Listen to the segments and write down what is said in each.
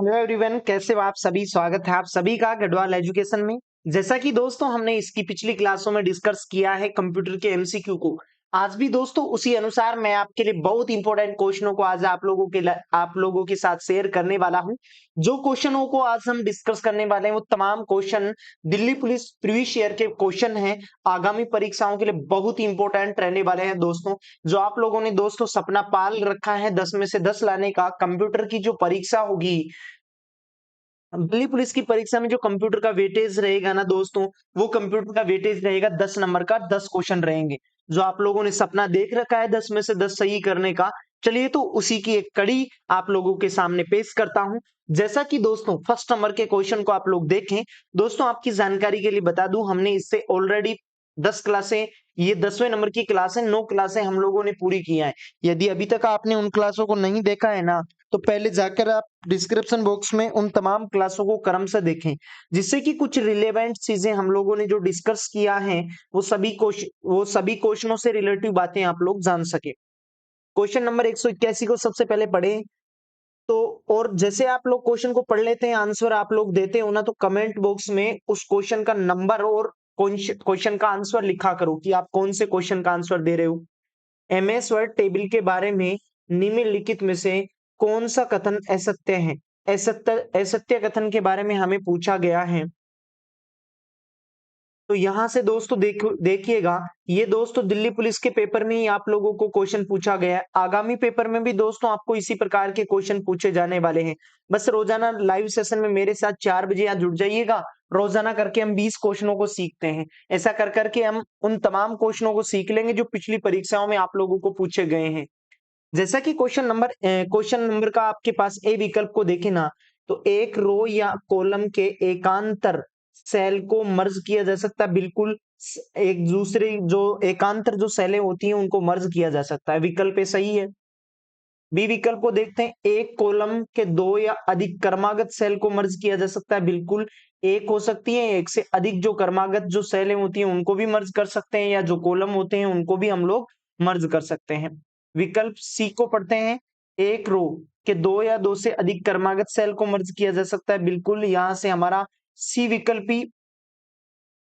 Hello everyone, कैसे हो आप सभी। स्वागत है आप सभी का गढ़वाल एजुकेशन में। जैसा कि दोस्तों हमने इसकी पिछली क्लासों में डिस्कस किया है कंप्यूटर के एमसीक्यू को। आज भी दोस्तों उसी अनुसार मैं आपके लिए बहुत इंपॉर्टेंट क्वेश्चनों को आज आप लोगों के साथ शेयर करने वाला हूं। जो क्वेश्चनों को आज हम डिस्कस करने वाले हैं वो तमाम question Delhi police previous year के क्वेश्चन हैं। आगामी परीक्षाओं के लिए बहुत ही इंपॉर्टेंट रहने वाले हैं दोस्तों। जो आप लोगों ने दोस्तों सपना पाल रखा है 10 में से 10 लाने का, कंप्यूटर की जो परीक्षा होगी, दिल्ली पुलिस की परीक्षा में जो कंप्यूटर का वेटेज रहेगा ना दोस्तों, वो कंप्यूटर का वेटेज रहेगा 10 नंबर का। 10 क्वेश्चन रहेंगे। जो आप लोगों ने सपना देख रखा है 10 में से 10 सही करने का, चलिए तो उसी की एक कड़ी आप लोगों के सामने पेश करता हूं। जैसा कि दोस्तों फर्स्ट नंबर के क्वेश्चन को आप लोग देखें। दोस्तों आपकी जानकारी के लिए बता दूं, हमने इससे ऑलरेडी 10 क्लासें, ये 10वें नंबर की क्लास है, 9 क्लासें हम लोगों ने पूरी की है। यदि अभी तक आपने उन क्लासों को नहीं देखा है ना, तो पहले जाकर आप डिस्क्रिप्शन बॉक्स में उन तमाम क्लासों को क्रम से देखें, जिससे कि कुछ रिलेवेंट चीजें हम लोगों ने जो डिस्कस किया है वो सभी क्वेश्चनों से रिलेटिव बातें आप लोग जान सके। क्वेश्चन नंबर 181 को सबसे पहले पढ़े तो, और जैसे आप लोग क्वेश्चन को पढ़ लेते हैं, आंसर आप लोग देते हो ना, तो कमेंट बॉक्स में उस क्वेश्चन का नंबर और क्वेश्चन का आंसर लिखा करो कि आप कौन से क्वेश्चन का आंसर दे रहे हो। एमएस वर्ड टेबल के बारे में निम्नलिखित में से कौन सा कथन असत्य है। असत्य कथन के बारे में हमें पूछा गया है। तो यहां से दोस्तों देखिएगा, ये दोस्तों दिल्ली पुलिस के पेपर में ही आप लोगों को क्वेश्चन पूछा गया है। आगामी पेपर में भी दोस्तों आपको इसी प्रकार के क्वेश्चन पूछे जाने वाले हैं। बस रोजाना लाइव सेशन में मेरे साथ 4 बजे यहाँ जुड़ जाइएगा। रोजाना करके हम 20 क्वेश्चनों को सीखते हैं। ऐसा कर करके हम उन तमाम क्वेश्चनों को सीख लेंगे जो पिछली परीक्षाओं में आप लोगों को पूछे गए हैं। जैसा कि क्वेश्चन नंबर का आपके पास ए विकल्प को देखे ना, तो एक रो या कॉलम के एकांतर सेल को मर्ज किया जा सकता है। बिल्कुल एक दूसरे जो एकांतर जो सेलें होती हैं उनको मर्ज किया जा सकता है। विकल्प ए सही है। बी विकल्प को देखते हैं, एक कॉलम के दो या अधिक क्रमागत सेल को मर्ज किया जा सकता है। बिल्कुल एक हो सकती है, एक से अधिक जो क्रमागत जो सेलें होती हैं उनको भी मर्ज कर सकते हैं, या जो कॉलम होते हैं उनको भी हम लोग मर्ज कर सकते हैं। विकल्प सी को पढ़ते हैं, एक रो के दो या दो से अधिक क्रमागत सेल को मर्ज किया जा सकता है। बिल्कुल यहां से हमारा सी विकल्प ही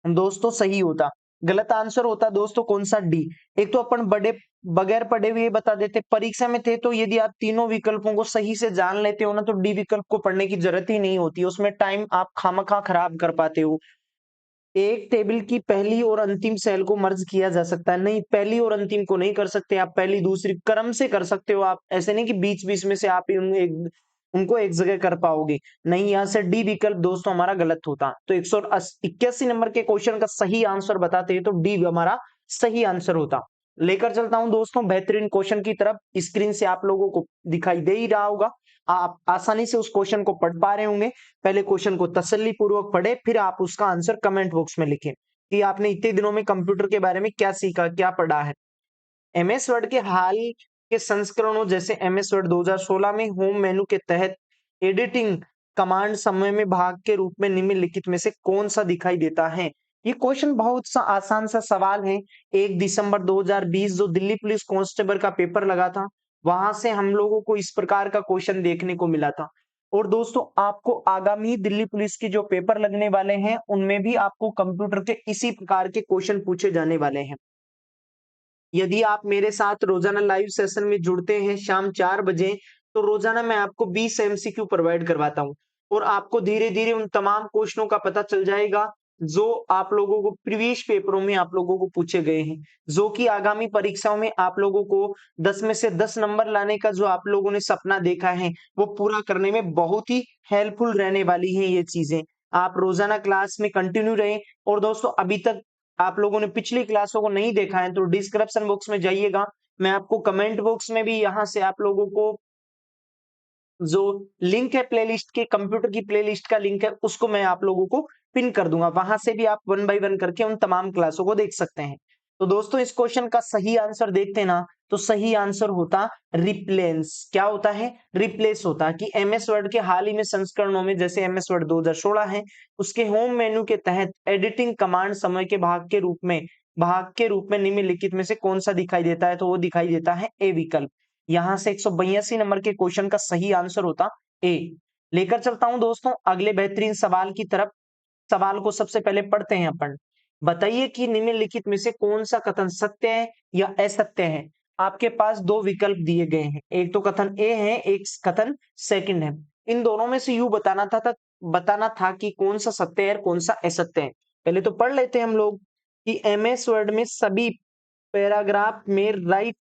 दोस्तों सही होता। गलत आंसर होता दोस्तों कौन सा, डी। एक तो अपन बड़े बगैर पढ़े हुए बता देते, परीक्षा में थे तो यदि आप तीनों विकल्पों को सही से जान लेते हो ना, तो डी विकल्प को पढ़ने की जरूरत ही नहीं होती, उसमें टाइम आप खामखा खराब कर पाते हो। एक टेबल की पहली और अंतिम सेल को मर्ज किया जा सकता है, नहीं पहली और अंतिम को नहीं कर सकते आप, पहली दूसरी क्रम से कर सकते हो आप, ऐसे नहीं कि बीच बीच में से आप उनको एक जगह कर पाओगे। नहीं, यहां से डी विकल्प दोस्तों हमारा गलत होता। तो 181 नंबर के क्वेश्चन का सही आंसर बताते हैं तो डी हमारा सही आंसर होता। लेकर चलता हूं दोस्तों बेहतरीन क्वेश्चन की तरफ। स्क्रीन से आप लोगों को दिखाई दे ही रहा होगा, आप आसानी से उस क्वेश्चन को पढ़ पा रहे होंगे। पहले क्वेश्चन को तसल्ली पूर्वक पढ़े, फिर आप उसका आंसर कमेंट बॉक्स में लिखें कि आपने इतने दिनों में कंप्यूटर के बारे में क्या सीखा, क्या पढ़ा है। एमएस वर्ड के हाल के संस्करणों जैसे एमएस वर्ड 2016 में होम मेनू के तहत एडिटिंग कमांड समय में भाग के रूप में निम्नलिखित में से कौन सा दिखाई देता है। ये क्वेश्चन बहुत सा आसान सा सवाल है। 1 दिसंबर 2020 जो दिल्ली पुलिस कांस्टेबल का पेपर लगा था, वहां से हम लोगों को इस प्रकार का क्वेश्चन देखने को मिला था। और दोस्तों आपको आगामी दिल्ली पुलिस के जो पेपर लगने वाले हैं उनमें भी आपको कंप्यूटर के इसी प्रकार के क्वेश्चन पूछे जाने वाले हैं। यदि आप मेरे साथ रोजाना लाइव सेशन में जुड़ते हैं शाम 4 बजे, तो रोजाना मैं आपको 20 एमसीक्यू प्रोवाइड करवाता हूं, और आपको धीरे धीरे उन तमाम क्वेश्चनों का पता चल जाएगा जो आप लोगों को प्रीवियस पेपरों में आप लोगों को पूछे गए हैं, जो कि आगामी परीक्षाओं में आप लोगों को 10 में से 10 नंबर लाने का जो आप लोगों ने सपना देखा है वो पूरा करने में बहुत ही हेल्पफुल रहने वाली है ये चीजें। आप रोजाना क्लास में कंटिन्यू रहें। और दोस्तों अभी तक आप लोगों ने पिछली क्लासों को नहीं देखा है तो डिस्क्रिप्शन बॉक्स में जाइएगा, मैं आपको कमेंट बॉक्स में भी यहां से आप लोगों को जो लिंक है प्लेलिस्ट के, कंप्यूटर की प्लेलिस्ट का लिंक है, उसको मैं आप लोगों को पिन कर दूंगा, वहां से भी आप 1 बाय 1 करके उन तमाम क्लासों को देख सकते हैं। तो दोस्तों इस क्वेश्चन का सही आंसर देखते हैं ना, तो सही आंसर होता रिप्लेस। क्या होता है, रिप्लेस होता कि एमएस वर्ड के हाल ही में संस्करणों में जैसे एमएस वर्ड 2016 है, उसके होम मेन्यू के तहत एडिटिंग कमांड समय के भाग के रूप में निम्नलिखित में से कौन सा दिखाई देता है, तो वो दिखाई देता है ए विकल्प। यहां से 182 नंबर के क्वेश्चन का सही आंसर होता ए। लेकर चलता हूं दोस्तों अगले बेहतरीन सवाल की तरफ। सवाल को सबसे पहले पढ़ते हैं अपन। बताइए कि निम्नलिखित में से कौन सा कथन सत्य है या असत्य है। आपके पास दो विकल्प दिए गए हैं, एक तो कथन ए है, एक कथन सेकंड है। इन दोनों में से यूं बताना था कि कौन सा सत्य है और कौन सा असत्य है। पहले तो पढ़ लेते हैं हम लोग कि एमएस वर्ड में सभी पैराग्राफ में राइट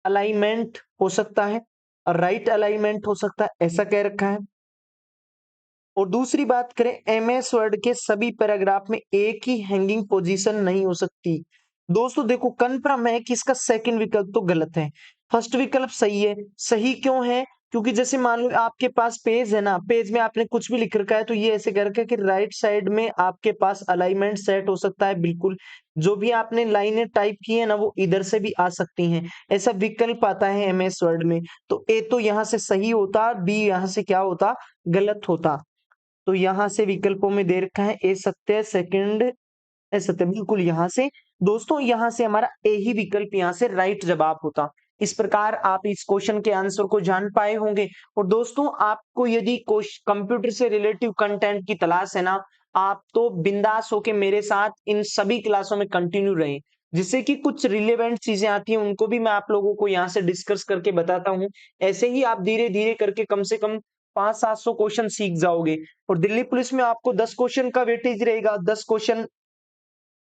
अलाइनमेंट हो सकता है और राइट अलाइनमेंट हो सकता है, ऐसा कह रखा है। और दूसरी बात करें, एमएस वर्ड के सभी पैराग्राफ में एक ही हैंगिंग पोजीशन नहीं हो सकती। दोस्तों देखो कन्फर्म है कि इसका सेकंड विकल्प तो गलत है, फर्स्ट विकल्प सही है। सही क्यों है? क्योंकि जैसे मान लो आपके पास पेज है ना, पेज में आपने कुछ भी लिख रखा है तो ये ऐसे कर रखा है कि राइट साइड में आपके पास अलाइनमेंट सेट हो सकता है, बिल्कुल। जो भी आपने लाइनें टाइप की है ना वो इधर से भी आ सकती हैं, ऐसा विकल्प आता है एमएस वर्ड में। तो ए तो यहाँ से सही होता, बी यहाँ से क्या होता, गलत होता। तो यहां से विकल्पों में दे रखा है ए सत्य, सेकंड असत्य, बिल्कुल यहाँ से दोस्तों, यहाँ से हमारा ए ही विकल्प यहाँ से राइट जवाब होता। इस प्रकार आप इस क्वेश्चन के आंसर को जान पाए होंगे। और दोस्तों आपको यदि कंप्यूटर से रिलेटिव कंटेंट की तलाश है ना, आप तो बिंदास होके मेरे साथ इन सभी क्लासों में कंटिन्यू रहें, जिससे कि कुछ रिलेवेंट चीजें आती हैं उनको भी मैं आप लोगों को यहाँ से डिस्कस करके बताता हूँ। ऐसे ही आप धीरे धीरे करके कम से कम 500-700 क्वेश्चन सीख जाओगे। और दिल्ली पुलिस में आपको 10 क्वेश्चन का वेटेज रहेगा, 10 क्वेश्चन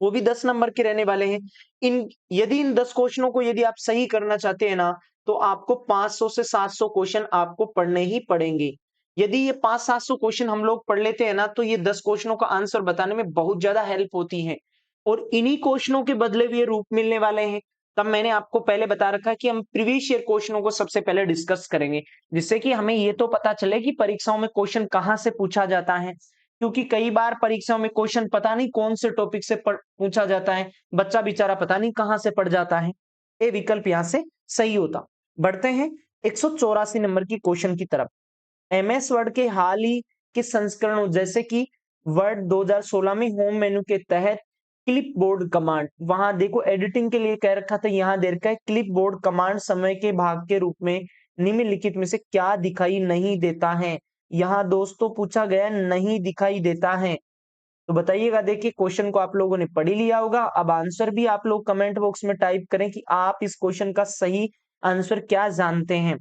वो भी 10 नंबर के रहने वाले हैं। इन 10 क्वेश्चनों को यदि आप सही करना चाहते हैं ना, तो आपको 500 से 700 क्वेश्चन आपको पढ़ने ही पड़ेंगे। यदि ये 500-700 क्वेश्चन हम लोग पढ़ लेते हैं ना, तो ये 10 क्वेश्चनों का आंसर बताने में बहुत ज्यादा हेल्प होती है। और इन्हीं क्वेश्चनों के बदले भी ये रूप मिलने वाले हैं। तब मैंने आपको पहले बता रखा है कि हम प्रीवियस ईयर क्वेश्चनों को सबसे पहले डिस्कस करेंगे, जिससे कि हमें ये तो पता चले कि परीक्षाओं में क्वेश्चन कहाँ से पूछा जाता है। क्योंकि कई बार परीक्षाओं में क्वेश्चन पता नहीं कौन से टॉपिक से पूछा जाता है, बच्चा बेचारा पता नहीं कहां से पढ़ जाता है। ए विकल्प यहां से सही होता। बढ़ते हैं 184 नंबर की क्वेश्चन की तरफ। एमएस वर्ड के हाल ही के संस्करणों जैसे कि वर्ड 2016 में होम मेन्यू के तहत क्लिपबोर्ड कमांड, वहां देखो एडिटिंग के लिए कह रखा था, यहां दे रखा है क्लिपबोर्ड कमांड समय के भाग के रूप में निम्नलिखित में से क्या दिखाई नहीं देता है। यहाँ दोस्तों पूछा गया नहीं दिखाई देता है। तो बताइएगा, देखिए क्वेश्चन को आप लोगों ने पढ़ ही लिया होगा। अब आंसर भी आप लोग कमेंट बॉक्स में टाइप करें कि आप इस क्वेश्चन का सही आंसर क्या जानते हैं।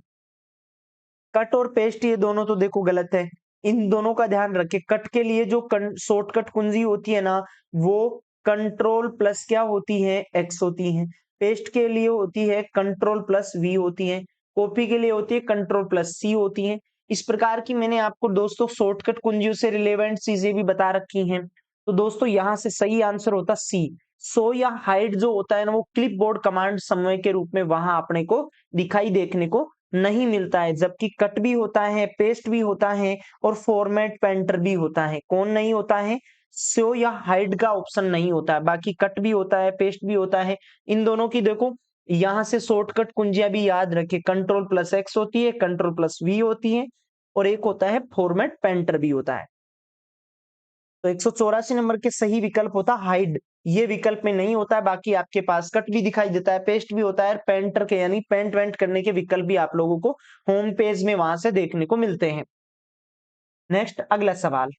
कट और पेस्ट ये दोनों तो देखो गलत है, इन दोनों का ध्यान रखें। कट के लिए जो शॉर्टकट कुंजी होती है ना, वो कंट्रोल प्लस क्या होती है, एक्स होती है। पेस्ट के लिए होती है कंट्रोल प्लस वी होती है। कॉपी के लिए होती है कंट्रोल प्लस सी होती है। इस प्रकार की मैंने आपको दोस्तों शॉर्टकट कुंजियों से रिलेवेंट चीजें भी बता रखी हैं। तो दोस्तों यहां से सही आंसर होता सी। सो या हाइड जो होता है ना, वो क्लिपबोर्ड कमांड समय के रूप में वहां अपने को दिखाई देखने को नहीं मिलता है। जबकि कट भी होता है, पेस्ट भी होता है और फॉर्मेट पेंटर भी होता है। कौन नहीं होता है? शो या हाइड का ऑप्शन नहीं होता है। बाकी कट भी होता है, पेस्ट भी होता है। इन दोनों की देखो यहां से शॉर्टकट कुंजियां भी याद रखे, कंट्रोल प्लस एक्स होती है, कंट्रोल प्लस वी होती है और एक होता है फॉर्मेट पेंटर भी होता है। तो 184 नंबर के सही विकल्प होता हाइड। ये विकल्प में नहीं होता है। बाकी आपके पास कट भी दिखाई देता है, पेस्ट भी होता है, पेंटर के यानी पेंट वेंट करने के विकल्प भी आप लोगों को होम पेज में वहां से देखने को मिलते हैं। नेक्स्ट अगला सवाल,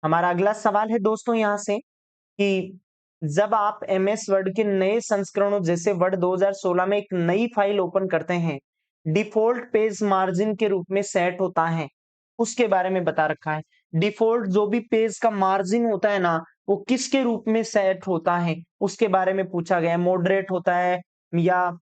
हमारा अगला सवाल है दोस्तों यहां से कि जब आप एमएस वर्ड के नए संस्करणों जैसे वर्ड 2016 में एक नई फाइल ओपन करते हैं, डिफॉल्ट पेज मार्जिन के रूप में सेट होता है, उसके बारे में बता रखा है। डिफॉल्ट जो भी पेज का मार्जिन होता है ना, वो किसके रूप में सेट होता है उसके बारे में पूछा गया है। मॉडरेट होता है या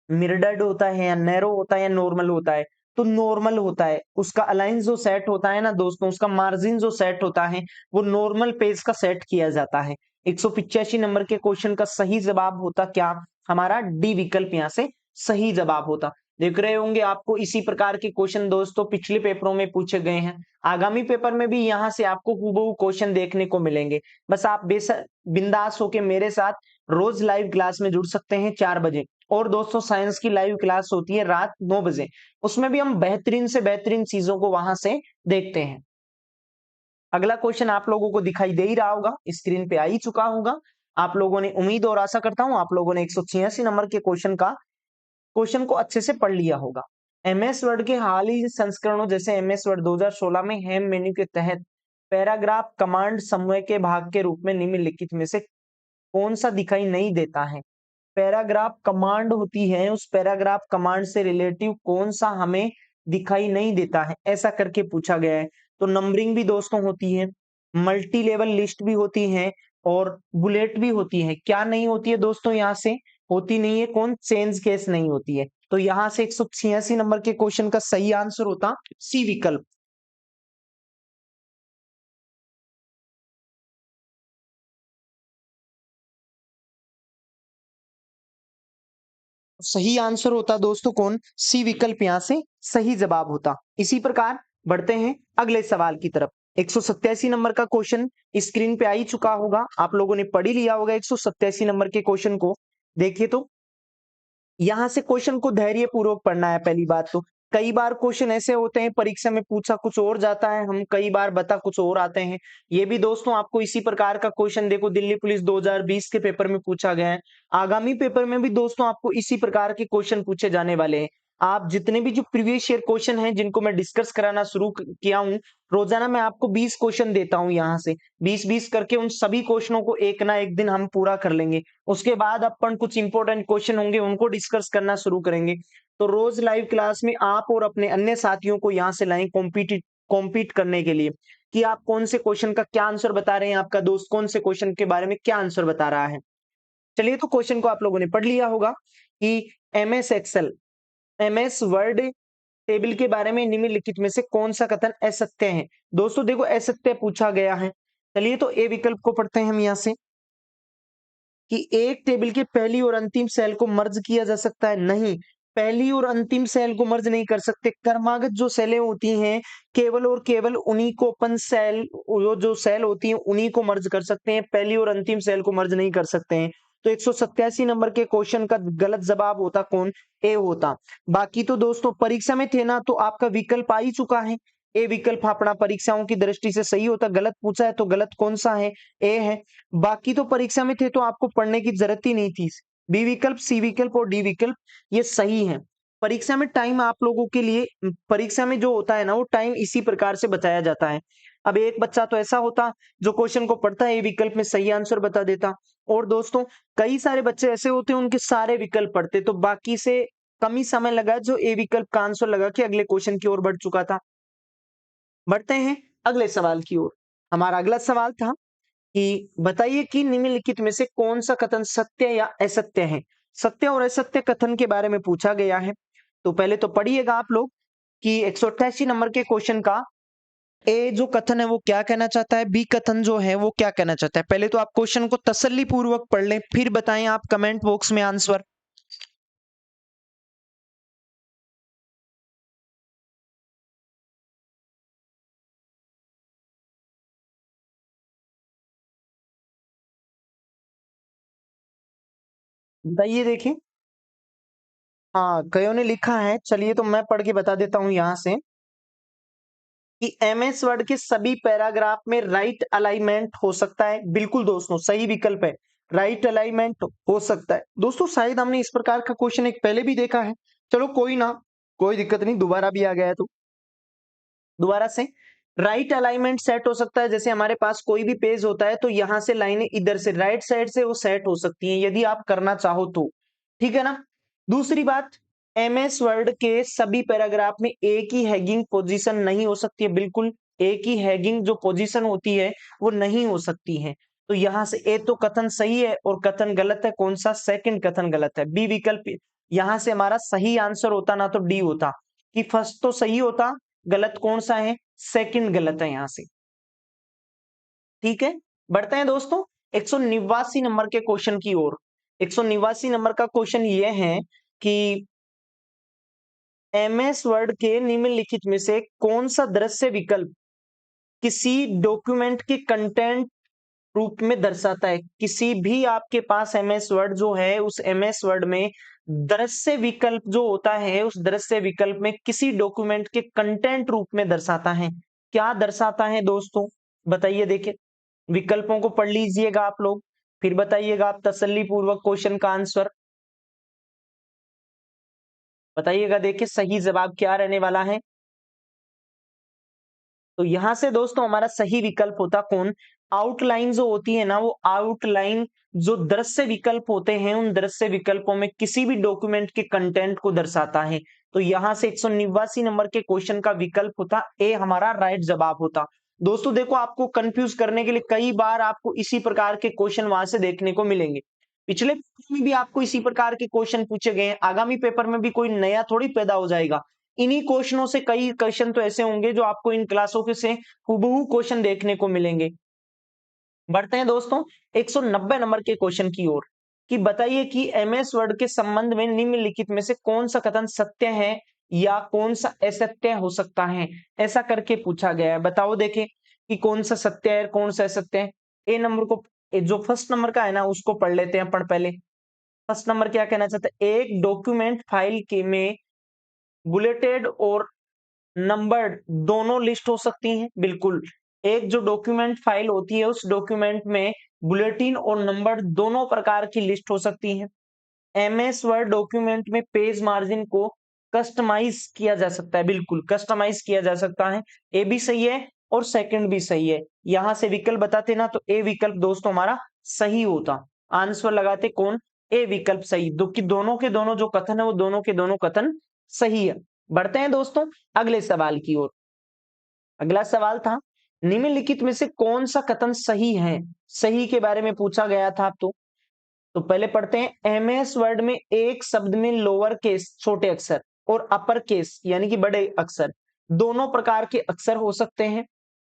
मिरर्ड होता है या नैरो होता है या नॉर्मल होता है? तो नॉर्मल होता है। उसका अलाइन जो सेट होता है ना दोस्तों, उसका मार्जिन जो सेट होता है वो नॉर्मल पेज का सेट किया जाता है। 185 नंबर के क्वेश्चन का सही जवाब होता क्या? हमारा डी विकल्प यहाँ से सही जवाब होता। देख रहे होंगे आपको इसी प्रकार के क्वेश्चन दोस्तों पिछले पेपरों में पूछे गए हैं। आगामी पेपर में भी यहाँ से आपको हूबहू क्वेश्चन देखने को मिलेंगे। बस आप बिंदास होके मेरे साथ रोज लाइव क्लास में जुड़ सकते हैं 4 बजे। और दोस्तों साइंस की लाइव क्लास होती है रात 9 बजे, उसमें भी हम बेहतरीन से बेहतरीन चीजों को वहां से देखते हैं। अगला क्वेश्चन आप लोगों को दिखाई दे ही रहा होगा, स्क्रीन पे आ ही चुका होगा। आप लोगों ने, उम्मीद और आशा करता हूं आप लोगों ने 186 नंबर के क्वेश्चन को अच्छे से पढ़ लिया होगा। एमएस वर्ड के हाल ही संस्करणों जैसे एमएस वर्ड 2016 में हेम मेन्यू के तहत पैराग्राफ कमांड समूह के भाग के रूप में निम्नलिखित में से कौन सा दिखाई नहीं देता है? पैराग्राफ कमांड होती है, उस पैराग्राफ कमांड से रिलेटिव कौन सा हमें दिखाई नहीं देता है, ऐसा करके पूछा गया है। तो नंबरिंग भी दोस्तों होती है, मल्टी लेवल लिस्ट भी होती है और बुलेट भी होती है। क्या नहीं होती है दोस्तों? यहाँ से होती नहीं है कौन? चेंज केस नहीं होती है। तो यहाँ से 186 नंबर के क्वेश्चन का सही आंसर होता सी विकल्प। सही आंसर होता दोस्तों कौन? सी विकल्प यहाँ से सही जवाब होता। इसी प्रकार बढ़ते हैं अगले सवाल की तरफ। 187 नंबर का क्वेश्चन स्क्रीन पे आ ही चुका होगा, आप लोगों ने पढ़ ही लिया होगा 187 नंबर के क्वेश्चन को। देखिए तो यहां से क्वेश्चन को धैर्य पूर्वक पढ़ना है। पहली बात तो कई बार क्वेश्चन ऐसे होते हैं परीक्षा में पूछा कुछ और जाता है, हम कई बार बता कुछ और आते हैं। ये भी दोस्तों आपको इसी प्रकार का क्वेश्चन देखो दिल्ली पुलिस 2020 के पेपर में पूछा गया है। आगामी पेपर में भी दोस्तों आपको इसी प्रकार के क्वेश्चन पूछे जाने वाले हैं। आप जितने भी जो प्रीवियस ईयर क्वेश्चन हैं जिनको मैं डिस्कस कराना शुरू किया हूं, रोजाना मैं आपको 20 क्वेश्चन देता हूं। यहाँ से 20-20 करके उन सभी क्वेश्चनों को एक ना एक दिन हम पूरा कर लेंगे। उसके बाद अपन कुछ इंपॉर्टेंट क्वेश्चन होंगे उनको डिस्कस करना शुरू करेंगे। तो रोज लाइव क्लास में आप और अपने अन्य साथियों को यहाँ से लाएं कॉम्पीट करने के लिए कि आप कौन से क्वेश्चन का क्या आंसर बता रहे हैं, आपका दोस्त कौन से क्वेश्चन के बारे में क्या आंसर बता रहा है। चलिए तो क्वेश्चन को आप लोगों ने पढ़ लिया होगा कि MS Excel MS Word table के बारे में निम्नलिखित में से कौन सा कथन असत्य है? दोस्तों देखो असत्य पूछा गया है। चलिए तो ए विकल्प को पढ़ते हैं हम यहाँ से कि एक टेबल के पहली और अंतिम सेल को मर्ज किया जा सकता है। नहीं, पहली और अंतिम सेल को मर्ज नहीं कर सकते। क्रमागत जो सेलें होती हैं केवल और केवल उन्हीं को अपन सेल जो सेल होती हैं उन्हीं को मर्ज कर सकते हैं, पहली और अंतिम सेल को मर्ज नहीं कर सकते हैं। तो 187 नंबर के क्वेश्चन का गलत जवाब होता कौन? ए होता। बाकी तो दोस्तों परीक्षा में थे ना तो आपका विकल्प आ ही चुका है। ए विकल्प अपना परीक्षाओं की दृष्टि से सही होता। गलत पूछा है तो गलत कौन सा है? ए है। बाकी तो परीक्षा में थे तो आपको पढ़ने की जरूरत ही नहीं थी। बी विकल्प, सी विकल्प और डी विकल्प ये सही है। परीक्षा में टाइम आप लोगों के लिए परीक्षा में जो होता है ना वो टाइम इसी प्रकार से बताया जाता है। अब एक बच्चा तो ऐसा होता जो क्वेश्चन को पढ़ता है ए विकल्प में सही आंसर बता देता, और दोस्तों कई सारे बच्चे ऐसे होते हैं उनके सारे विकल्प पढ़ते तो बाकी से कम ही समय लगा जो ए विकल्प का आंसर लगा के अगले क्वेश्चन की ओर बढ़ चुका था। बढ़ते हैं अगले सवाल की ओर। हमारा अगला सवाल था कि बताइए कि निम्नलिखित में से कौन सा कथन सत्य या असत्य है? सत्य और असत्य कथन के बारे में पूछा गया है। तो पहले तो पढ़िएगा आप लोग कि 188 नंबर के क्वेश्चन का ए जो कथन है वो क्या कहना चाहता है, बी कथन जो है वो क्या कहना चाहता है। पहले तो आप क्वेश्चन को तसल्ली पूर्वक पढ़ लें, फिर बताएं आप कमेंट बॉक्स में आंसर। बताइए देखें। हाँ, कईयों ने लिखा है, चलिए तो मैं पढ़ के बता देता हूं यहां से कि एमएस वर्ड के सभी पैराग्राफ में राइट अलाइनमेंट हो सकता है। बिल्कुल दोस्तों सही विकल्प है, राइट अलाइनमेंट हो सकता है। दोस्तों शायद हमने इस प्रकार का क्वेश्चन एक पहले भी देखा है। चलो कोई ना, कोई दिक्कत नहीं, दोबारा भी आ गया है तो दोबारा से राइट अलाइनमेंट सेट हो सकता है। जैसे हमारे पास कोई भी पेज होता है तो यहां से लाइनें इधर से राइट साइड से वो सेट हो सकती हैं यदि आप करना चाहो तो, ठीक है ना। दूसरी बात, एमएस वर्ड के सभी पैराग्राफ में एक ही हैगिंग पोजीशन नहीं हो सकती है। बिल्कुल एक ही हैगिंग जो पोजीशन होती है वो नहीं हो सकती है। तो यहां से ए तो कथन सही है और कथन गलत है। कौन सा? सेकंड कथन गलत है। बी विकल्प यहां से हमारा सही आंसर होता ना तो डी होता कि फर्स्ट तो सही होता, गलत कौन सा है? सेकंड गलत है यहां से। ठीक है, बढ़ते हैं दोस्तों 189 नंबर के क्वेश्चन की ओर। 189 नंबर का क्वेश्चन ये है कि एमएस वर्ड के निम्नलिखित में से कौन सा दृश्य विकल्प किसी डॉक्यूमेंट के कंटेंट रूप में दर्शाता है? किसी भी आपके पास एमएस वर्ड जो है उस एमएस वर्ड में दृश्य विकल्प जो होता है उस दृश्य विकल्प में किसी डॉक्यूमेंट के कंटेंट रूप में दर्शाता है। क्या दर्शाता है दोस्तों? बताइए। देखिए विकल्पों को पढ़ लीजिएगा आप लोग, फिर बताइएगा आप तसल्ली पूर्वक क्वेश्चन का आंसर। बताइएगा, देखिए सही जवाब क्या रहने वाला है। तो यहां से दोस्तों हमारा सही विकल्प होता कौन, आउटलाइन जो होती है ना, वो आउटलाइन जो दृश्य विकल्प होते हैं, उन दृश्य विकल्पों में किसी भी डॉक्यूमेंट के कंटेंट को दर्शाता है। तो यहां से 189 नंबर के क्वेश्चन का विकल्प होता ए, हमारा राइट जवाब होता। दोस्तों देखो, आपको कंफ्यूज करने के लिए कई बार आपको इसी प्रकार के क्वेश्चन वहां से देखने को मिलेंगे। पिछले पेपर में भी आपको इसी प्रकार के क्वेश्चन पूछे गए हैं, आगामी पेपर में भी कोई नया थोड़ी पैदा हो जाएगा। इन्हीं क्वेश्चनों से कई क्वेश्चन तो ऐसे होंगे जो आपको इन क्लासों के से हूबहू क्वेश्चन देखने को मिलेंगे। बढ़ते हैं दोस्तों 190 नंबर के क्वेश्चन की ओर, कि बताइए कि एमएस वर्ड के संबंध में निम्नलिखित में से कौन सा कथन सत्य है या कौन सा असत्य हो सकता है, ऐसा करके पूछा गया है। बताओ देखें कि कौन सा सत्य है कौन सा असत्य है। ए नंबर को, जो फर्स्ट नंबर का है ना, उसको पढ़ लेते हैं अपन पहले। फर्स्ट नंबर क्या कहना चाहता है, एक डॉक्यूमेंट फाइल के में बुलेटेड और नंबर्ड दोनों लिस्ट हो सकती हैं, बिल्कुल। एक जो डॉक्यूमेंट फाइल होती है, उस डॉक्यूमेंट में बुलेटिन और नंबर दोनों प्रकार की लिस्ट हो सकती है। एमएस वर्ड डॉक्यूमेंट में पेज मार्जिन को कस्टमाइज किया जा सकता है, बिल्कुल कस्टमाइज किया जा सकता है। ए भी सही है और सेकंड भी सही है। यहां से विकल्प बताते ना, तो ए विकल्प दोस्तों हमारा सही होता। आंसर लगाते कौन, ए विकल्प सही। कि दोनों के दोनों जो कथन है, वो दोनों के दोनों कथन सही है। बढ़ते हैं दोस्तों अगले सवाल की ओर। अगला सवाल था, निम्नलिखित में से कौन सा कथन सही है, सही के बारे में पूछा गया था। तो पहले पढ़ते हैं, एमएस वर्ड में एक शब्द में लोअर केस छोटे अक्षर और अपर केस यानी कि बड़े अक्षर दोनों प्रकार के अक्षर हो सकते हैं।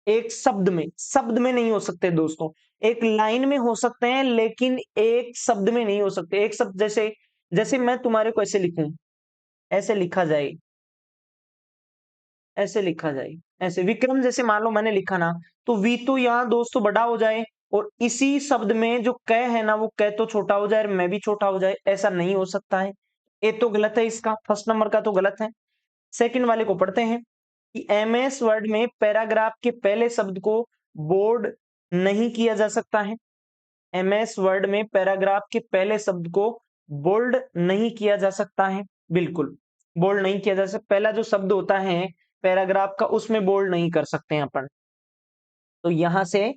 एक शब्द में नहीं हो सकते दोस्तों, एक लाइन में हो सकते हैं, लेकिन एक शब्द में नहीं हो सकते। एक शब्द जैसे, जैसे मैं तुम्हारे को ऐसे लिखूं, ऐसे लिखा जाए, ऐसे लिखा जाए, ऐसे विक्रम जैसे मान लो मैंने लिखा ना, तो वी तो यहाँ दोस्तों बड़ा हो जाए, और इसी शब्द में जो क है ना, वो क तो छोटा हो जाए और मैं भी छोटा हो जाए, ऐसा नहीं हो सकता है। ये तो गलत है, इसका फर्स्ट नंबर का तो गलत है। सेकंड वाले को पढ़ते हैं, कि एमएस वर्ड में पैराग्राफ के पहले शब्द को बोल्ड नहीं किया जा सकता है। एमएस वर्ड में पैराग्राफ के पहले शब्द को बोल्ड नहीं किया जा सकता है, बिल्कुल बोल्ड नहीं किया जा सकता। पहला जो शब्द होता है पैराग्राफ का, उसमें बोल्ड नहीं कर सकते हैं अपन। तो यहां से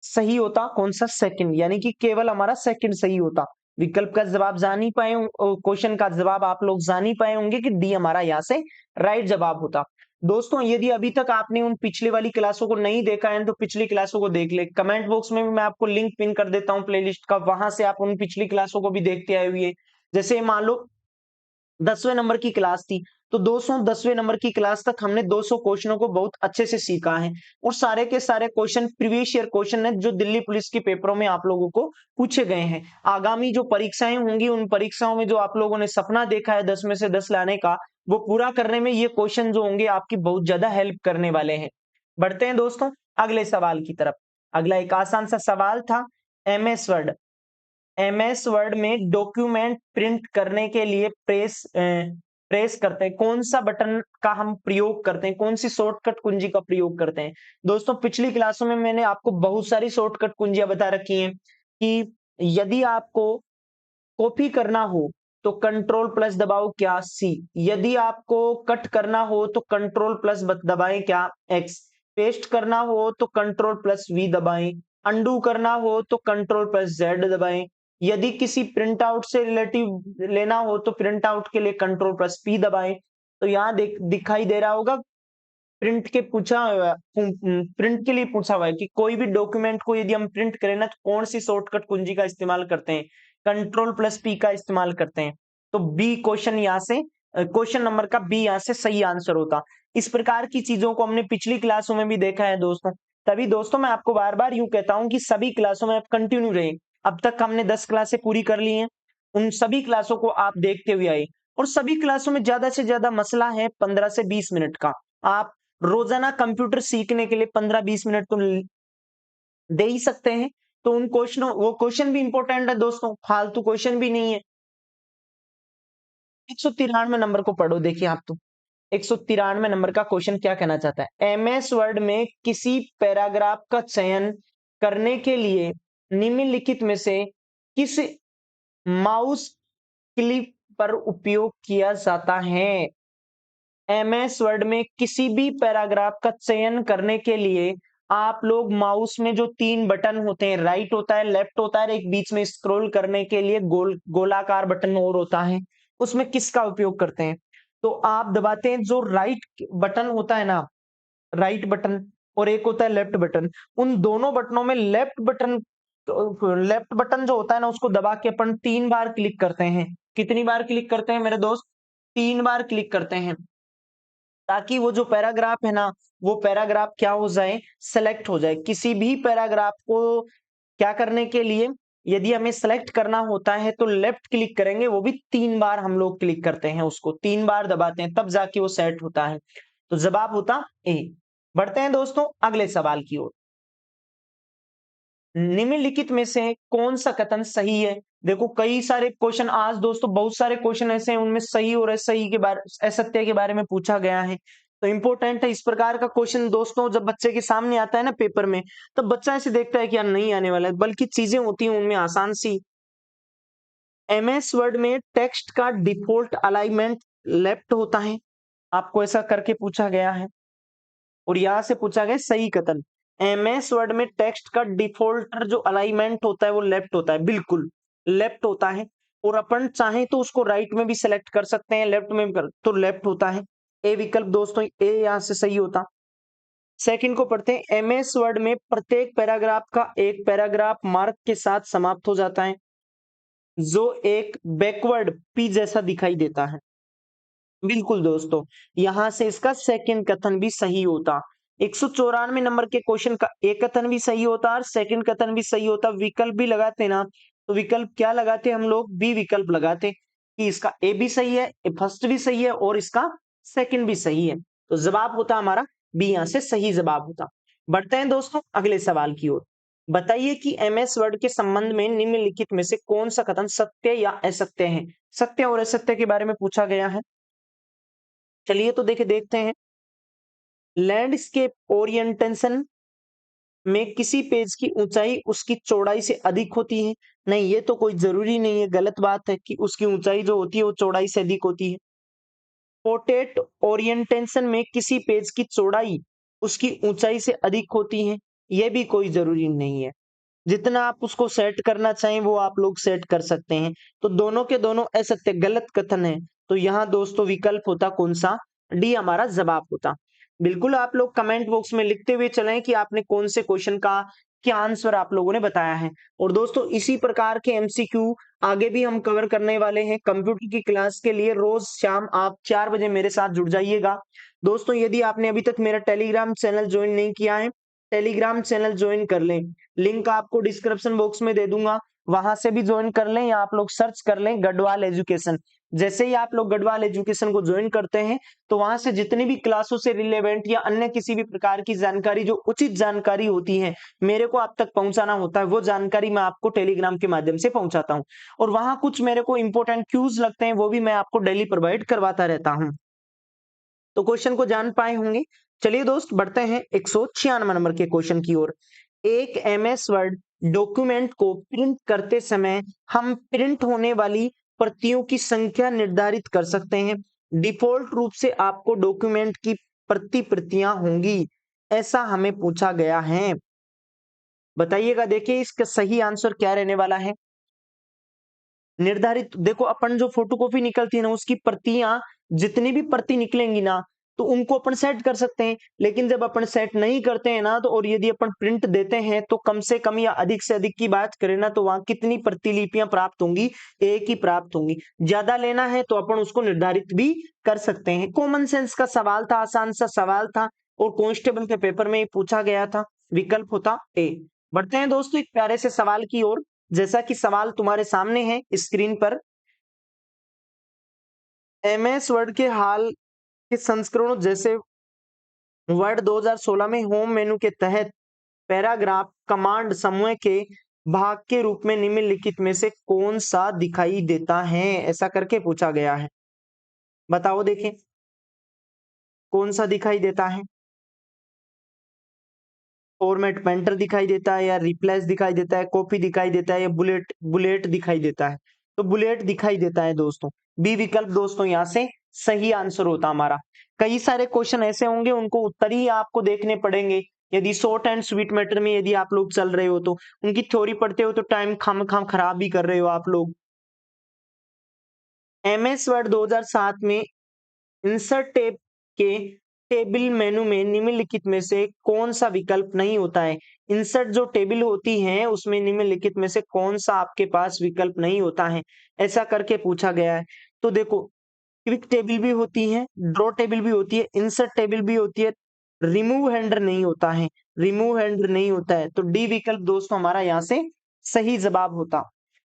सही होता कौन सा, सेकंड, यानी कि केवल हमारा सेकंड सही होता। विकल्प का जवाब जान ही पाए, क्वेश्चन का जवाब आप लोग जान ही पाए होंगे कि डी हमारा यहाँ से राइट जवाब होता। दोस्तों यदि अभी तक आपने उन पिछली वाली क्लासों को नहीं देखा है, तो पिछली क्लासों को देख ले। कमेंट बॉक्स में भी मैं आपको लिंक पिन कर देता हूँ प्लेलिस्ट का, वहां से आप उन पिछली क्लासों को भी देखते आए हुए। जैसे मान लो 10वें नंबर की क्लास थी, तो 210वें नंबर की क्लास तक हमने 200 क्वेश्चनों को बहुत अच्छे से सीखा है, और सारे के सारे क्वेश्चन प्रीवियस ईयर क्वेश्चन है, जो दिल्ली पुलिस के पेपरों में आप लोगों को पूछे गए हैं। आगामी जो परीक्षाएं होंगी, उन परीक्षाओं में जो आप लोगों ने सपना देखा है 10 में से 10 लाने का, वो पूरा करने में ये क्वेश्चन जो होंगे आपकी बहुत ज्यादा हेल्प करने वाले हैं। बढ़ते हैं दोस्तों अगले सवाल की तरफ। अगला एक आसान सा सवाल था, एमएस वर्ड, एमएस वर्ड में डॉक्यूमेंट प्रिंट करने के लिए प्रेस करते हैं, कौन सा बटन का हम प्रयोग करते हैं, कौन सी शॉर्टकट कुंजी का प्रयोग करते हैं। दोस्तों पिछली क्लासों में मैंने आपको बहुत सारी शॉर्टकट कुंजियां बता रखी हैं, कि यदि आपको कॉपी करना हो तो कंट्रोल प्लस दबाओ क्या, सी। यदि आपको कट करना हो तो कंट्रोल प्लस दबाएं क्या, एक्स। पेस्ट करना हो तो कंट्रोल प्लस वी दबाएं। अंडू करना हो तो कंट्रोल प्लस जेड दबाएं। यदि किसी प्रिंट आउट से रिलेटिव लेना हो तो प्रिंट आउट के लिए कंट्रोल प्लस पी दबाएं। तो यहाँ दिखाई दे रहा होगा, प्रिंट के पूछा प्रिंट के लिए पूछा हुआ है कि कोई भी डॉक्यूमेंट को यदि हम प्रिंट करें ना, तो कौन सी शॉर्टकट कुंजी का इस्तेमाल करते हैं, कंट्रोल प्लस पी का इस्तेमाल करते हैं। तो बी क्वेश्चन यहाँ से, क्वेश्चन नंबर का बी यहाँ से सही आंसर होता। इस प्रकार की चीजों को हमने पिछली क्लासों में भी देखा है दोस्तों। तभी दोस्तों मैं आपको बार बार यूं कहता हूं कि सभी क्लासों में आप कंटिन्यू रहे। अब तक हमने 10 क्लासें पूरी कर ली हैं, उन सभी क्लासों को आप देखते हुए आए, और सभी क्लासों में ज्यादा से ज्यादा मसला है 15 से 20 मिनट का। आप रोजाना कंप्यूटर सीखने के लिए 15-20 मिनट तो दे ही सकते हैं। तो उन क्वेश्चनों, वो क्वेश्चन भी इंपॉर्टेंट है दोस्तों, फालतू क्वेश्चन भी नहीं है। 193 नंबर को पढ़ो, देखिए आप तो 193 नंबर का क्वेश्चन क्या कहना चाहता है, एमएस वर्ड में किसी पैराग्राफ का चयन करने के लिए निम्नलिखित में से किस माउस क्लिक पर उपयोग किया जाता है? एमएस वर्ड में किसी भी पैराग्राफ का चयन करने के लिए आप लोग माउस में जो 3 बटन होते हैं, राइट होता है, लेफ्ट होता है, एक बीच में स्क्रॉल करने के लिए गोलाकार बटन और होता है, उसमें किसका उपयोग करते हैं? तो आप दबाते हैं जो राइट बटन होता है ना, राइट बटन, और एक होता है लेफ्ट बटन। उन दोनों बटनों में लेफ्ट बटन जो होता है ना, उसको दबा के अपन 3 बार क्लिक करते हैं। कितनी बार क्लिक करते हैं मेरे दोस्त? 3 बार क्लिक करते हैं, ताकि वो जो पैराग्राफ है ना, वो पैराग्राफ क्या हो जाए, सेलेक्ट हो जाए। किसी भी पैराग्राफ को क्या करने के लिए, यदि हमें सेलेक्ट करना होता है तो लेफ्ट क्लिक करेंगे, वो भी 3 बार हम लोग क्लिक करते हैं, उसको 3 बार दबाते हैं, तब जाके वो सेट होता है। तो जवाब होता ए। बढ़ते हैं दोस्तों अगले सवाल की ओर। निम्नलिखित में से कौन सा कथन सही है? देखो कई सारे क्वेश्चन आज दोस्तों, बहुत सारे क्वेश्चन ऐसे हैं उनमें सही और असत्य के बारे में पूछा गया है। तो इंपॉर्टेंट है इस प्रकार का क्वेश्चन दोस्तों, जब बच्चे के सामने आता है ना पेपर में, तब बच्चा ऐसे देखता है कि यार नहीं आने वाला है, बल्कि चीजें होती हैं उनमें आसान सी। एमएस वर्ड में टेक्स्ट का डिफॉल्ट अलाइनमेंट लेफ्ट होता है, आपको ऐसा करके पूछा गया है। और यहां से पूछा गया सही कथन, एमएस वर्ड में टेक्स्ट का डिफॉल्टर जो अलाइनमेंट होता है वो लेफ्ट होता है, बिल्कुल लेफ्ट होता है। और अपन चाहें तो उसको राइट में भी सिलेक्ट कर सकते हैं, लेफ्ट में भी कर, तो लेफ्ट होता है। ए विकल्प दोस्तों, ए यहां से सही होता। सेकंड को पढ़ते हैं, एमएस वर्ड में प्रत्येक पैराग्राफ का एक पैराग्राफ मार्क के साथ समाप्त हो जाता है, जो एक बैकवर्ड पी जैसा दिखाई देता है। बिल्कुल दोस्तों, यहां से इसका सेकंड कथन भी सही होता। 194 नंबर के क्वेश्चन का एक कथन भी सही होता और सेकंड कथन भी सही होता। विकल्प भी लगाते ना, तो विकल्प क्या लगाते हम लोग? बी विकल्प लगाते कि इसका ए भी सही है, फर्स्ट भी सही है और इसका सेकंड भी सही है। तो जवाब होता हमारा बी, यहां से सही जवाब होता। बढ़ते हैं दोस्तों अगले सवाल की ओर। बताइए कि एमएस वर्ड के संबंध में निम्नलिखित में से कौन सा कथन सत्य या असत्य है? सत्य और असत्य के बारे में पूछा गया है। चलिए तो देखते हैं। लैंडस्केप ओरिएंटेशन में किसी पेज की ऊंचाई उसकी चौड़ाई से अधिक होती है। नहीं, ये तो कोई जरूरी नहीं है, गलत बात है कि उसकी ऊंचाई जो होती है वो चौड़ाई से अधिक होती है। पोर्ट्रेट ओरिएंटेशन में किसी पेज की चौड़ाई उसकी ऊंचाई से अधिक होती है। यह भी कोई जरूरी नहीं है, जितना आप उसको सेट करना चाहें वो आप लोग सेट कर सकते हैं। तो दोनों के दोनों असत्य, गलत कथन है। तो यहाँ दोस्तों विकल्प होता कौन सा? डी हमारा जवाब होता। बिल्कुल आप लोग कमेंट बॉक्स में लिखते हुए चलें कि आपने कौन से क्वेश्चन का क्या आंसर आप लोगों ने बताया है। और दोस्तों इसी प्रकार के एमसीक्यू आगे भी हम कवर करने वाले हैं। कंप्यूटर की क्लास के लिए रोज शाम आप 4 बजे मेरे साथ जुड़ जाइएगा। दोस्तों यदि आपने अभी तक मेरा टेलीग्राम चैनल ज्वाइन नहीं किया है, टेलीग्राम चैनल ज्वाइन कर लें, लिंक आपको डिस्क्रिप्शन बॉक्स में दे दूंगा, वहां से भी ज्वाइन कर लें, या आप लोग सर्च कर लें गढ़वाल एजुकेशन। जैसे ही आप लोग गढ़वाल एजुकेशन को ज्वाइन करते हैं, तो वहां से जितनी भी क्लासों से रिलेवेंट या अन्य किसी भी प्रकार की जानकारी, जो उचित जानकारी होती है, मेरे को आप तक पहुंचाना होता है, वो जानकारी मैं आपको टेलीग्राम के माध्यम से पहुंचाता हूं। और वहां कुछ मेरे को इंपॉर्टेंट क्यूज लगते हैं, वो भी मैं आपको डेली प्रोवाइड करवाता रहता हूं। तो क्वेश्चन को जान पाए होंगे। चलिए दोस्त बढ़ते हैं 196 नंबर के क्वेश्चन की ओर। एक एमएस वर्ड डॉक्यूमेंट को प्रिंट करते समय हम प्रिंट होने वाली प्रतियों की संख्या निर्धारित कर सकते हैं। डिफॉल्ट रूप से आपको डॉक्यूमेंट की प्रतियां होंगी, ऐसा हमें पूछा गया है। बताइएगा, देखिए इसका सही आंसर क्या रहने वाला है। निर्धारित, देखो अपन जो फोटोकॉपी निकलती है ना, उसकी प्रतियां, जितनी भी प्रति निकलेंगी ना, तो उनको अपन सेट कर सकते हैं। लेकिन जब अपन सेट नहीं करते हैं ना, तो और यदि अपन प्रिंट देते हैं, तो कम से कम या अधिक से अधिक की बात करें ना, तो वहां कितनी प्रतिलिपियां प्राप्त होंगी? एक ही प्राप्त होंगी। ज्यादा लेना है तो अपन उसको निर्धारित भी कर सकते हैं। कॉमन सेंस का सवाल था, आसान सा सवाल था, और कांस्टेबल के पेपर में पूछा गया था। विकल्प होता ए। बढ़ते हैं दोस्तों एक प्यारे से सवाल की ओर। जैसा कि सवाल तुम्हारे सामने है स्क्रीन पर, एमएस वर्ड के हाल के संस्करणों जैसे वर्ड 2016 में होम मेनू के तहत पैराग्राफ कमांड समूह के भाग के रूप में निम्नलिखित में से कौन सा दिखाई देता है? ऐसा करके पूछा गया है। बताओ देखें कौन सा दिखाई देता है। फॉर्मेट पेंटर दिखाई देता है, या रिप्लेस दिखाई देता है, कॉपी दिखाई देता है, या बुलेट बुलेट दिखाई देता है? तो बुलेट दिखाई देता है दोस्तों। बी विकल्प दोस्तों यहाँ से सही आंसर होता हमारा। कई सारे क्वेश्चन ऐसे होंगे उनको उत्तर ही आपको देखने पड़ेंगे। यदि शॉर्ट एंड स्वीट मैटर में यदि आप लोग चल रहे हो तो उनकी थ्योरी पढ़ते हो तो टाइम खाम खाम खराब भी कर रहे हो आप लोग। एमएस वर्ड 2007 में इंसर्ट टैब के टेबल मेनू में निम्नलिखित में से कौन सा विकल्प नहीं होता है। इंसर्ट जो टेबल होती है उसमें निम्नलिखित में से कौन सा आपके पास विकल्प नहीं होता है, ऐसा करके पूछा गया है। तो देखो, क्विक टेबल भी होती है, ड्रॉ टेबल भी होती है, इंसर्ट टेबल भी होती है, रिमूव हैंडर नहीं होता है, रिमूव हैंडर नहीं होता है। तो डी विकल्प दोस्तों हमारा यहाँ से सही जवाब होता।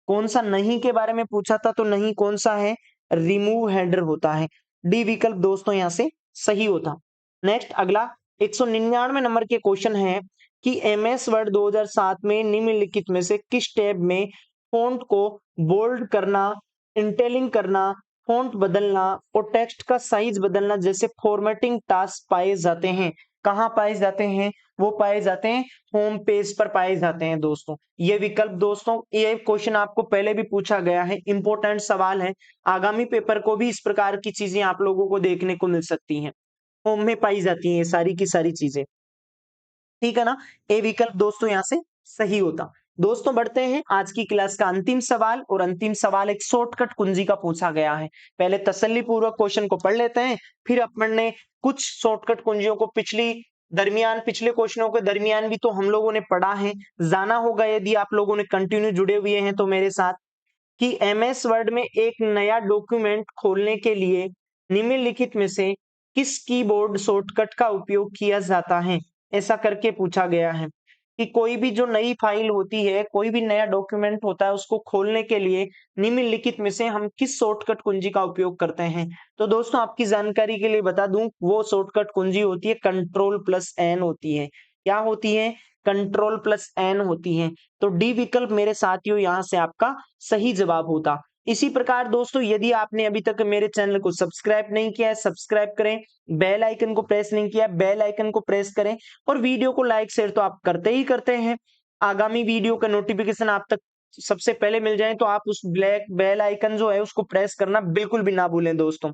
कौन सा नहीं के बारे में पूछा था, तो नहीं कौन सा है, रिमूव हेडर होता है। डी विकल्प दोस्तों यहां से सही होता। नेक्स्ट अगला 199 नंबर के क्वेश्चन है कि एमएस वर्ड 2007 में निम्नलिखित में से किस टैब में फॉन्ट को बोल्ड करना, इंटेलिंग करना, फॉन्ट बदलना और टेक्स्ट का साइज बदलना जैसे फॉर्मेटिंग टास्क पाए जाते हैं। कहाँ पाए जाते हैं, वो पाए जाते हैं होम पेज पर पाए जाते हैं दोस्तों। ये विकल्प दोस्तों, ये क्वेश्चन आपको पहले भी पूछा गया है, इंपॉर्टेंट सवाल है। आगामी पेपर को भी इस प्रकार की चीजें आप लोगों को देखने को मिल सकती हैं। होम में पाई जाती हैं ये सारी की सारी चीजें, ठीक है ना। ए विकल्प दोस्तों यहाँ से सही होता। दोस्तों बढ़ते हैं आज की क्लास का अंतिम सवाल, और अंतिम सवाल एक शॉर्टकट कुंजी का पूछा गया है। पहले तसल्ली पूर्वक क्वेश्चन को पढ़ लेते हैं, फिर अपन ने कुछ शॉर्टकट कुंजियों को पिछले क्वेश्चनों के दरमियान भी तो हम लोगों ने पढ़ा है, जाना होगा यदि आप लोगों ने कंटिन्यू जुड़े हुए हैं तो मेरे साथ, कि एमएस वर्ड में एक नया डॉक्यूमेंट खोलने के लिए निम्नलिखित में से किस कीबोर्ड शॉर्टकट का उपयोग किया जाता है। ऐसा करके पूछा गया है कि कोई भी जो नई फाइल होती है, कोई भी नया डॉक्यूमेंट होता है, उसको खोलने के लिए निम्नलिखित में से हम किस शॉर्टकट कुंजी का उपयोग करते हैं। तो दोस्तों आपकी जानकारी के लिए बता दूं, वो शॉर्टकट कुंजी होती है Ctrl+N होती है। क्या होती है, Ctrl+N होती है। तो डी विकल्प मेरे साथियों यहाँ से आपका सही जवाब होता। इसी प्रकार दोस्तों यदि आपने अभी तक मेरे चैनल को सब्सक्राइब नहीं किया है, सब्सक्राइब करें, बेल आइकन को प्रेस नहीं किया, बेल आइकन को प्रेस करें, और वीडियो को लाइक शेयर तो आप करते ही करते हैं। आगामी वीडियो का नोटिफिकेशन आप तक सबसे पहले मिल जाए तो आप उस ब्लैक बेल आइकन जो है उसको प्रेस करना बिल्कुल भी ना भूलें दोस्तों।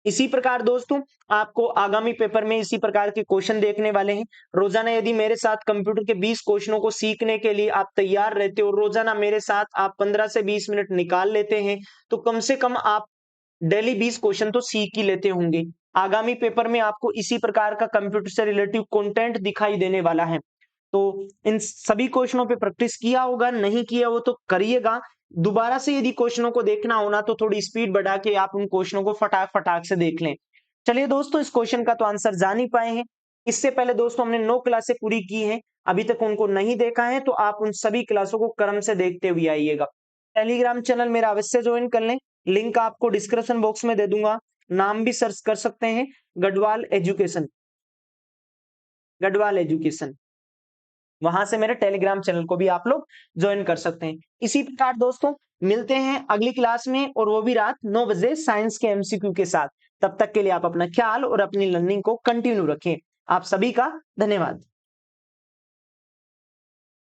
इसी प्रकार दोस्तों आपको आगामी पेपर में इसी प्रकार के क्वेश्चन देखने वाले हैं। रोजाना यदि मेरे साथ कंप्यूटर के 20 क्वेश्चनों को सीखने के लिए आप तैयार रहते हो, रोजाना मेरे साथ आप 15 से 20 मिनट निकाल लेते हैं, तो कम से कम आप डेली 20 क्वेश्चन तो सीख ही लेते होंगे। आगामी पेपर में आपको इसी प्रकार का कंप्यूटर से रिलेटिव कंटेंट दिखाई देने वाला है। तो इन सभी क्वेश्चनों पे प्रैक्टिस किया होगा, नहीं किया हो तो करिएगा। दोबारा से यदि क्वेश्चनों को देखना होना तो थोड़ी स्पीड बढ़ा के आप उन क्वेश्चनों को फटाक फटाक से देख लें। चलिए दोस्तों, इस क्वेश्चन का तो आंसर जान ही पाए हैं। इससे पहले दोस्तों हमने 9 क्लासें पूरी की हैं, अभी तक उनको नहीं देखा है तो आप उन सभी क्लासों को क्रम से देखते हुए आइएगा। टेलीग्राम चैनल मेरा अवश्य ज्वाइन कर लें, लिंक आपको डिस्क्रिप्शन बॉक्स में दे दूंगा। नाम भी सर्च कर सकते हैं, गढ़वाल एजुकेशन, गढ़वाल एजुकेशन। वहां से मेरे टेलीग्राम चैनल को भी आप लोग ज्वाइन कर सकते हैं। इसी प्रकार दोस्तों मिलते हैं अगली क्लास में, और वो भी रात 9 बजे साइंस के एमसीक्यू के साथ। तब तक के लिए आप अपना ख्याल और अपनी लर्निंग को कंटिन्यू रखें। आप सभी का धन्यवाद।